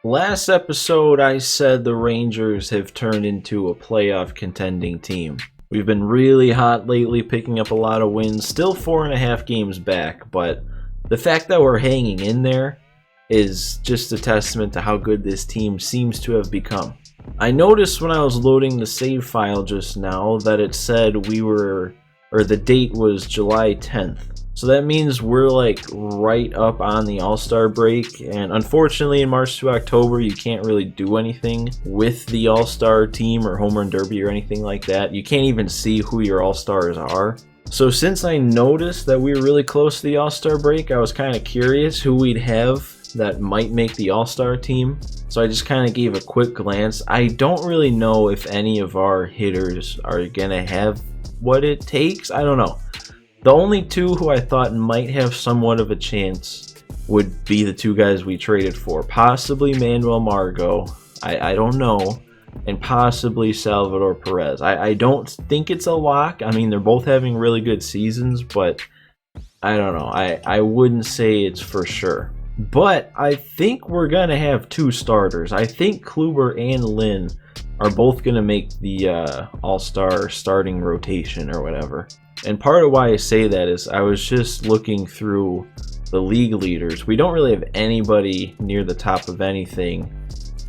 Last episode, I said the Rangers have turned into a playoff contending team. We've been really hot lately, picking up a lot of wins, still 4.5 games back, but the fact that we're hanging in there is just a testament to how good this team seems to have become. I noticed when I was loading the save file just now that it said the date was July 10th. So that means we're like right up on the All-Star break, and unfortunately in March to October you can't really do anything with the All-Star team or Home Run Derby or anything like that. You can't even see who your All-Stars are. So since I noticed that we were really close to the All-Star break, I was kind of curious who we'd have that might make the All-Star team. So I just kind of gave a quick glance. I don't really know if any of our hitters are gonna have what it takes. I don't know. The only two who I thought might have somewhat of a chance would be the two guys we traded for. Possibly Manuel Margot, I don't know, and possibly Salvador Perez. I don't think it's a lock. I mean, they're both having really good seasons, but I don't know. I wouldn't say it's for sure. But I think we're going to have two starters. I think Kluber and Lynn are both going to make the All-Star starting rotation or whatever. And part of why I say that is I was just looking through the league leaders. We don't really have anybody near the top of anything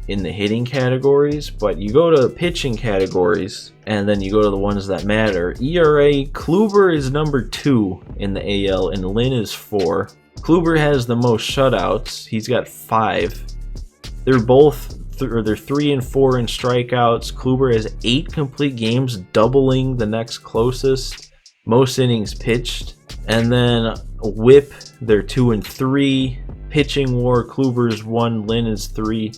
in the hitting categories, but you go to pitching categories and then you go to the ones that matter. ERA, Kluber is number 2 in the AL and Lynn is 4. Kluber has the most shutouts. He's got 5. They're both they're 3 and 4 in strikeouts. Kluber has 8 complete games, doubling the next closest. Most innings pitched. And then whip, they're 2 and 3. Pitching war, Kluber's 1, Lynn is 3.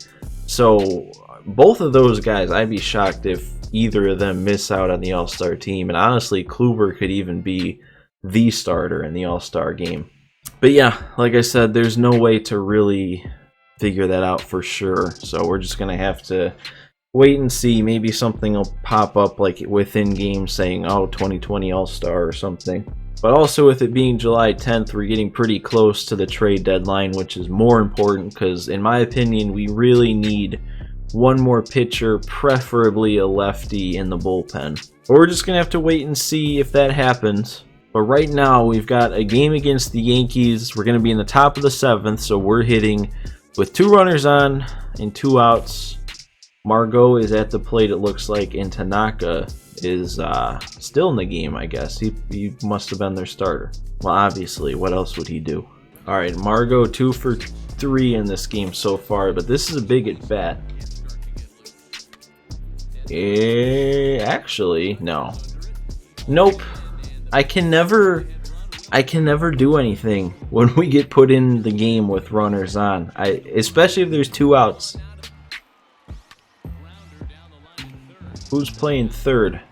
So both of those guys, I'd be shocked if either of them miss out on the All-Star team. And honestly, Kluber could even be the starter in the All-Star game. But yeah, like I said, there's no way to really figure that out for sure. So we're just going to have to wait and see. Maybe something will pop up like within game saying, oh, 2020 All-Star or something. But also with it being July 10th, we're getting pretty close to the trade deadline, which is more important because in my opinion, we really need one more pitcher, preferably a lefty in the bullpen. But we're just going to have to wait and see if that happens. But right now, we've got a game against the Yankees. We're going to be in the top of the 7th, so we're hitting with 2 runners on and 2 outs. Margot is at the plate, it looks like, and Tanaka is still in the game, I guess. He must have been their starter. Well, obviously, what else would he do? All right, Margot 2 for 3 in this game so far, but this is a big at bat. Actually, no. Nope. I can never do anything when we get put in the game with runners on. Especially if there's 2 outs. Who's playing third?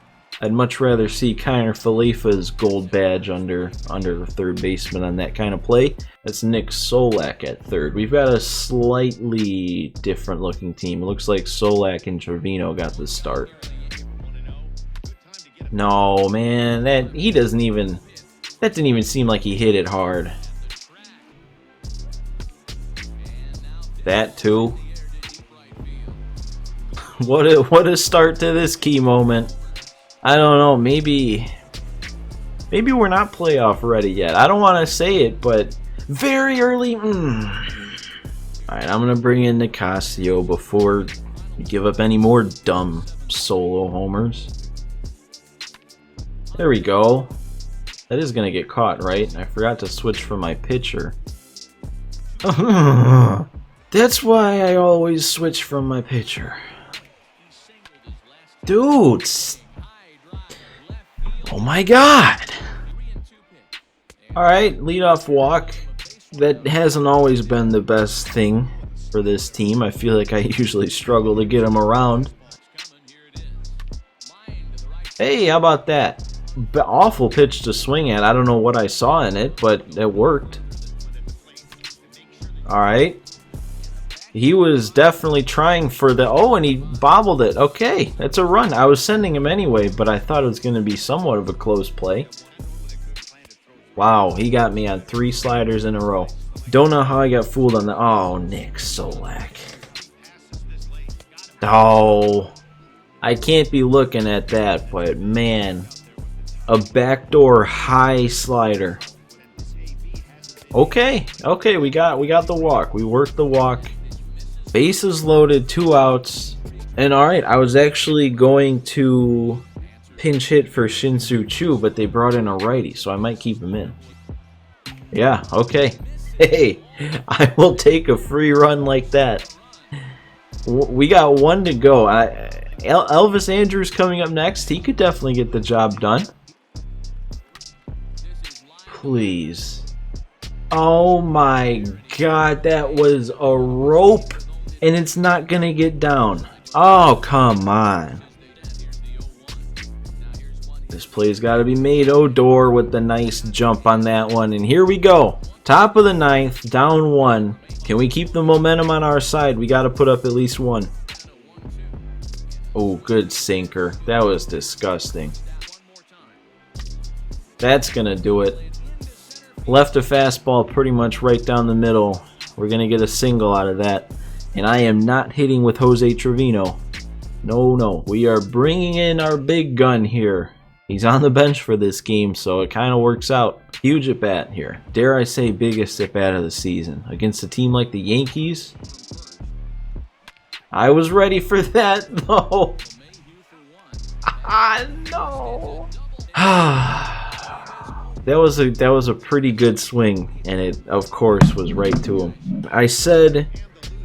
I'd much rather see Kiner Falefa's gold badge under third baseman on that kind of play. That's Nick Solak at third. We've got a slightly different looking team. It looks like Solak and Trevino got the start. No, man, that didn't even seem like he hit it hard. That too. What a start to this key moment. I don't know, maybe we're not playoff ready yet. I don't want to say it, but very early. Alright, I'm going to bring in Nicasio before we give up any more dumb solo homers. There we go. That is going to get caught, right? I forgot to switch from my pitcher. That's why I always switch from my pitcher. Dude! Oh my god! Alright, leadoff walk. That hasn't always been the best thing for this team. I feel like I usually struggle to get them around. Hey, how about that? Awful pitch to swing at. I don't know what I saw in it, but it worked. Alright. He was definitely trying for the... Oh, and he bobbled it. Okay, that's a run. I was sending him anyway, but I thought it was going to be somewhat of a close play. Wow, he got me on 3 sliders in a row. Don't know how I got fooled on the... Oh, Nick Solak. Oh, I can't be looking at that, but man, a backdoor high slider. Okay, we got the walk. We worked the walk. Bases loaded, 2 outs. And alright, I was actually going to pinch hit for Shin-Soo Choo, but they brought in a righty, so I might keep him in. Yeah, okay. Hey, I will take a free run like that. We got 1 to go. Elvis Andrews coming up next. He could definitely get the job done. Please. Oh my god, that was a rope, and it's not gonna get down. Oh, come on. This play's got to be made. Odor with the nice jump on that one, and here we go. Top of the 9th, down 1. Can we keep the momentum on our side? We got to put up at least 1. Oh, good sinker. That was disgusting. That's gonna do it. Left a fastball pretty much right down the middle. We're going to get a single out of that. And I am not hitting with Jose Trevino. No. We are bringing in our big gun here. He's on the bench for this game, so it kind of works out. Huge at bat here. Dare I say biggest at bat of the season. Against a team like the Yankees. I was ready for that, though. No. That was a pretty good swing, and it of course was right to him. I said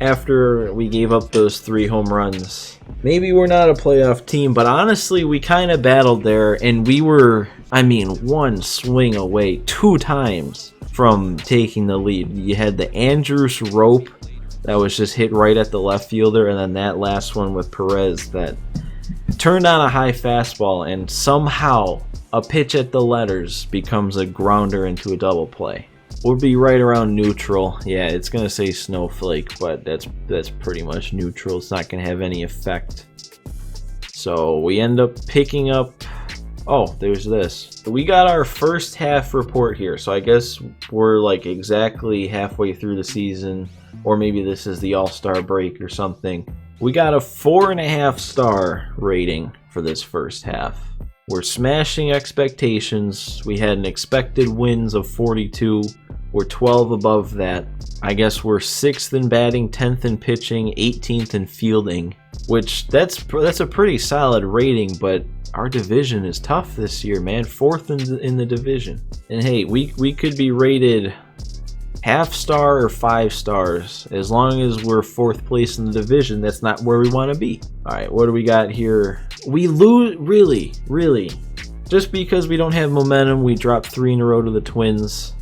after we gave up those 3 home runs, maybe we're not a playoff team, but honestly we kind of battled there, and we were, I mean, 1 swing away 2 times from taking the lead. You had the Andrews rope that was just hit right at the left fielder, and then that last one with Perez that turned on a high fastball, and somehow a pitch at the letters becomes a grounder into a double play. We'll be right around neutral. Yeah, it's gonna say snowflake, but that's pretty much neutral. It's not gonna have any effect. So we end up picking up. Oh, there's this. We got our first half report here, so I guess we're like exactly halfway through the season, or maybe this is the All-Star break or something. We got a 4.5 star rating for this first half. We're smashing expectations. We had an expected wins of 42. We're 12 above that. I guess we're 6th in batting, 10th in pitching, 18th in fielding, which that's a pretty solid rating, but our division is tough this year, man. 4th in the division. And hey, we could be rated half star or 5 stars. As long as we're 4th place in the division, that's not where we want to be. All right, what do we got here? We lose, really. Just because we don't have momentum, we dropped 3 in a row to the Twins.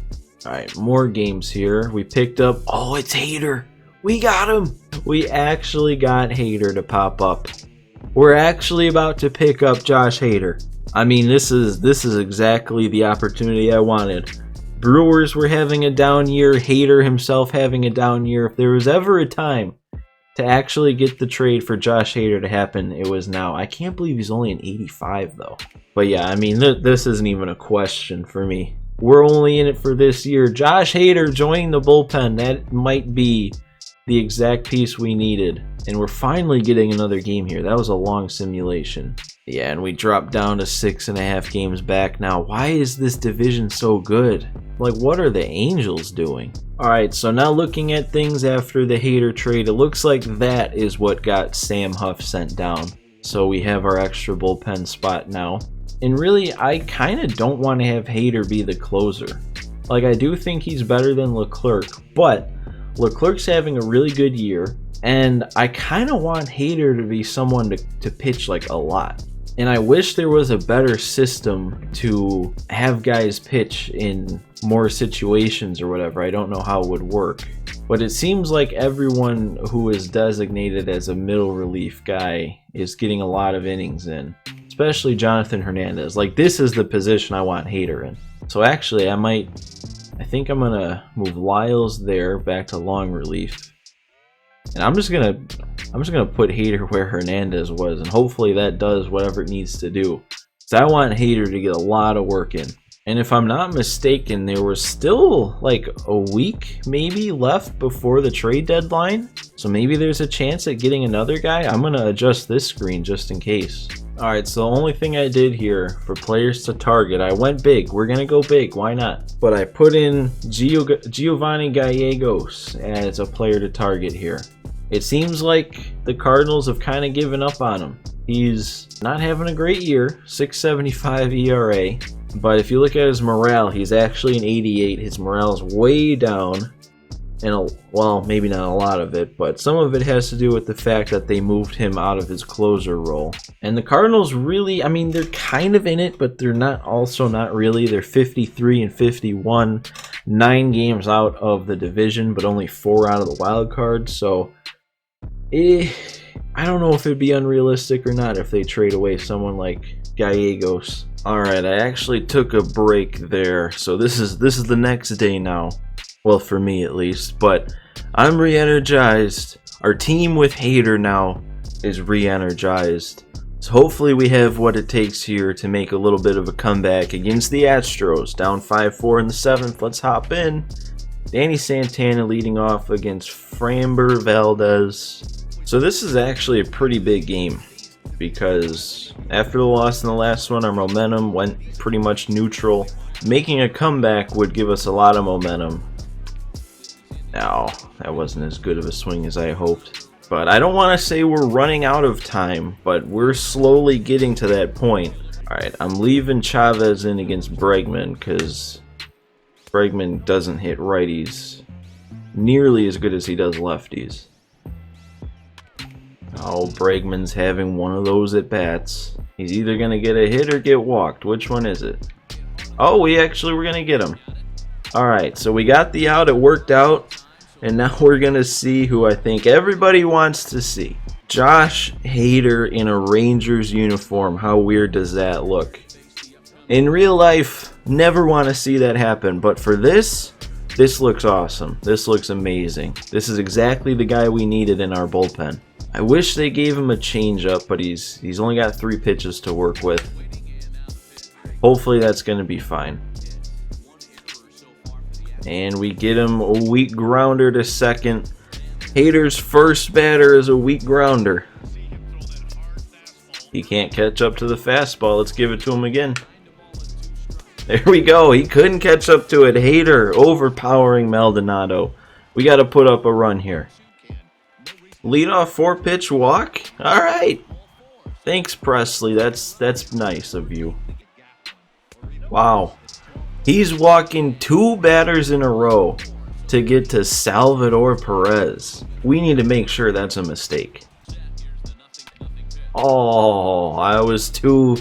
All right, more games here. We picked up, oh, it's HADER. We got him. We actually got HADER to pop up. We're actually about to pick up Josh HADER. I mean, this is exactly the opportunity I wanted. Brewers were having a down year, HADER himself having a down year. If there was ever a time to actually get the trade for Josh HADER to happen, it was now. I can't believe he's only an 85 though. But yeah, I mean, this isn't even a question for me. We're only in it for this year. Josh HADER joining the bullpen, that might be the exact piece we needed. And we're finally getting another game here. That was a long simulation. Yeah, and we dropped down to 6.5 games back now. Why is this division so good? Like, what are the Angels doing? Alright, so now looking at things after the HADER trade, it looks like that is what got Sam Huff sent down. So we have our extra bullpen spot now. And really, I kind of don't want to have HADER be the closer. Like, I do think he's better than Leclerc, but Leclerc's having a really good year, and I kind of want HADER to be someone to pitch like a lot. And I wish there was a better system to have guys pitch in more situations or whatever. I don't know how it would work. But it seems like everyone who is designated as a middle relief guy is getting a lot of innings in. Especially Jonathan Hernandez. Like, this is the position I want HADER in. So actually, I think I'm gonna move Lyles there back to long relief. And I'm just gonna put HADER where Hernandez was, and hopefully that does whatever it needs to do. So I want HADER to get a lot of work in. And if I'm not mistaken, there was still like a week maybe left before the trade deadline. So maybe there's a chance at getting another guy. I'm going to adjust this screen just in case. Alright, so the only thing I did here for players to target, I went big. We're going to go big. Why not? But I put in Giovanni Gallegos as a player to target here. It seems like the Cardinals have kind of given up on him. He's not having a great year, 6.75 ERA. But if you look at his morale, he's actually an 88. His morale is way down. And, well, maybe not a lot of it, but some of it has to do with the fact that they moved him out of his closer role. And the Cardinals really, I mean, they're kind of in it, but they're not really. They're 53 and 51, 9 games out of the division, but only 4 out of the wild card. So, I don't know if it'd be unrealistic or not if they trade away someone like Gallegos. Alright, I actually took a break there, so this is the next day now. Well, for me at least, but I'm re-energized. Our team with HADER now is re-energized. So hopefully we have what it takes here to make a little bit of a comeback against the Astros. Down 5-4 in the 7th. Let's hop in. Danny Santana leading off against Framber Valdez. So this is actually a pretty big game, because after the loss in the last one, our momentum went pretty much neutral. Making a comeback would give us a lot of momentum. Now, that wasn't as good of a swing as I hoped. But I don't want to say we're running out of time, but we're slowly getting to that point. Alright, I'm leaving Chavez in against Bregman, because Bregman doesn't hit righties nearly as good as he does lefties. Oh, Bregman's having one of those at bats. He's either going to get a hit or get walked. Which one is it? Oh, we actually were going to get him. Alright, so we got the out. It worked out. And now we're going to see who I think everybody wants to see. Josh Hader in a Rangers uniform. How weird does that look? In real life, never want to see that happen. But for this looks awesome. This looks amazing. This is exactly the guy we needed in our bullpen. I wish they gave him a changeup, but he's only got 3 pitches to work with. Hopefully that's going to be fine. And we get him a weak grounder to second. Hader's first batter is a weak grounder. He can't catch up to the fastball. Let's give it to him again. There we go. He couldn't catch up to it. Hader overpowering Maldonado. We got to put up a run here. Leadoff 4-pitch walk? Alright. Thanks, Presley. That's nice of you. Wow. He's walking 2 batters in a row to get to Salvador Perez. We need to make sure that's a mistake. Oh, I was too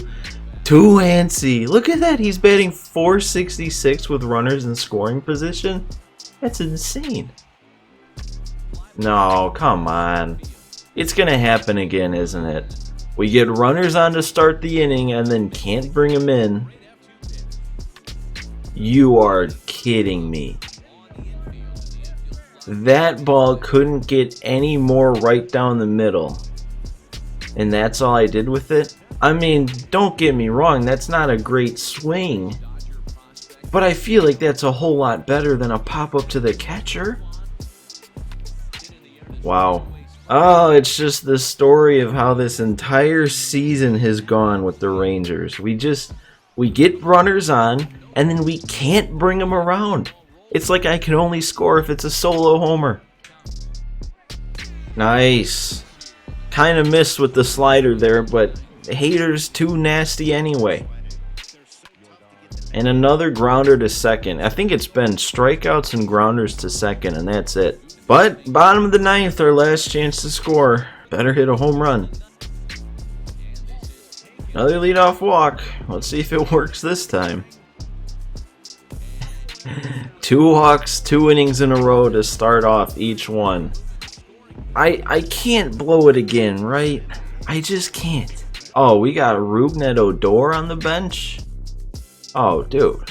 antsy. Look at that. He's batting .466 with runners in scoring position. That's insane. No, come on. It's going to happen again, isn't it? We get runners on to start the inning and then can't bring them in. You are kidding me. That ball couldn't get any more right down the middle. And that's all I did with it? I mean, don't get me wrong, that's not a great swing. But I feel like that's a whole lot better than a pop-up to the catcher. Wow. Oh, it's just the story of how this entire season has gone with the Rangers. We get runners on, and then we can't bring them around. It's like I can only score if it's a solo homer. Nice. Kind of missed with the slider there, but Hader's too nasty anyway. And another grounder to second. I think it's been strikeouts and grounders to second, and that's it. But bottom of the 9th, our last chance to score. Better hit a home run. Another leadoff walk. Let's see if it works this time. 2 walks, 2 innings in a row to start off each one. I can't blow it again, right? I just can't. Oh, we got Rougned Odor on the bench? Oh, dude.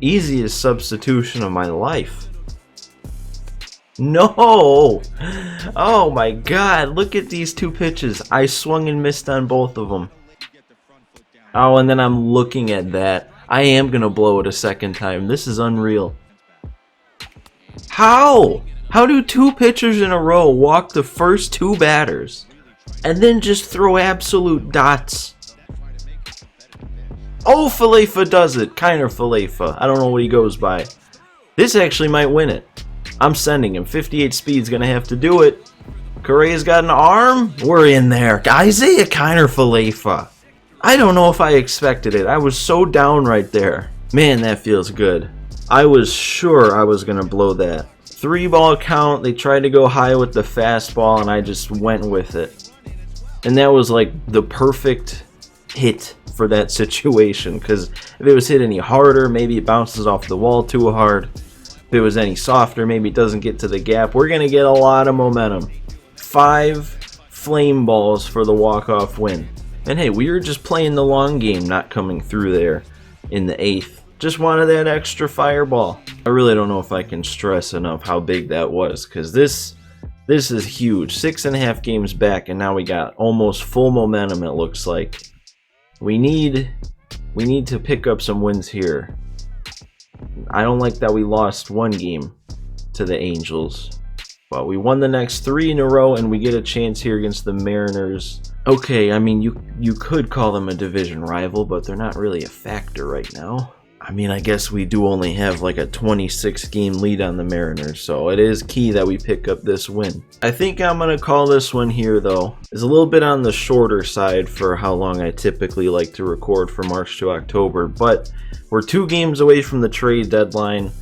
Easiest substitution of my life. No! Oh my god, look at these 2 pitches. I swung and missed on both of them. Oh, and then I'm looking at that. I am going to blow it a second time. This is unreal. How? How do 2 pitchers in a row walk the first 2 batters and then just throw absolute dots? Oh, Falefa does it. Kiner Falefa. I don't know what he goes by. This actually might win it. I'm sending him. 58 speed's going to have to do it. Correa's got an arm. We're in there. Isaiah Kiner Falefa. I don't know if I expected it. I was so down right there. Man, that feels good. I was sure I was going to blow that. 3-ball count. They tried to go high with the fastball, and I just went with it. And that was like the perfect hit for that situation, because if it was hit any harder, maybe it bounces off the wall too hard. If it was any softer, maybe it doesn't get to the gap. We're going to get a lot of momentum. 5 flame balls for the walk-off win. And hey, we were just playing the long game, not coming through there in the 8th. Just wanted that extra fireball. I really don't know if I can stress enough how big that was, because this is huge. 6.5 games back, and now we got almost full momentum, it looks like. We need to pick up some wins here. I don't like that we lost 1 game to the Angels. But we won the next 3 in a row, and we get a chance here against the Mariners. Okay, I mean, you could call them a division rival, but they're not really a factor right now. I mean, I guess we do only have like a 26-game lead on the Mariners, so it is key that we pick up this win. I think I'm going to call this one here, though. It's a little bit on the shorter side for how long I typically like to record from March to October, but we're 2 games away from the trade deadline.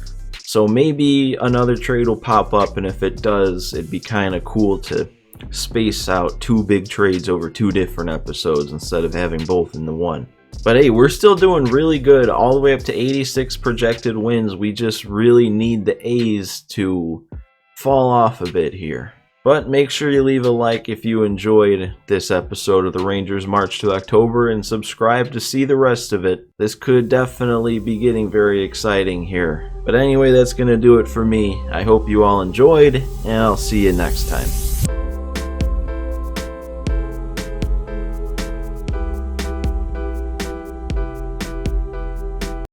So maybe another trade will pop up, and if it does, it'd be kind of cool to space out 2 big trades over 2 different episodes instead of having both in the one. But hey, we're still doing really good, all the way up to 86 projected wins. We just really need the A's to fall off a bit here. But make sure you leave a like if you enjoyed this episode of the Rangers March to October, and subscribe to see the rest of it. This could definitely be getting very exciting here. But anyway, that's going to do it for me. I hope you all enjoyed, and I'll see you next time.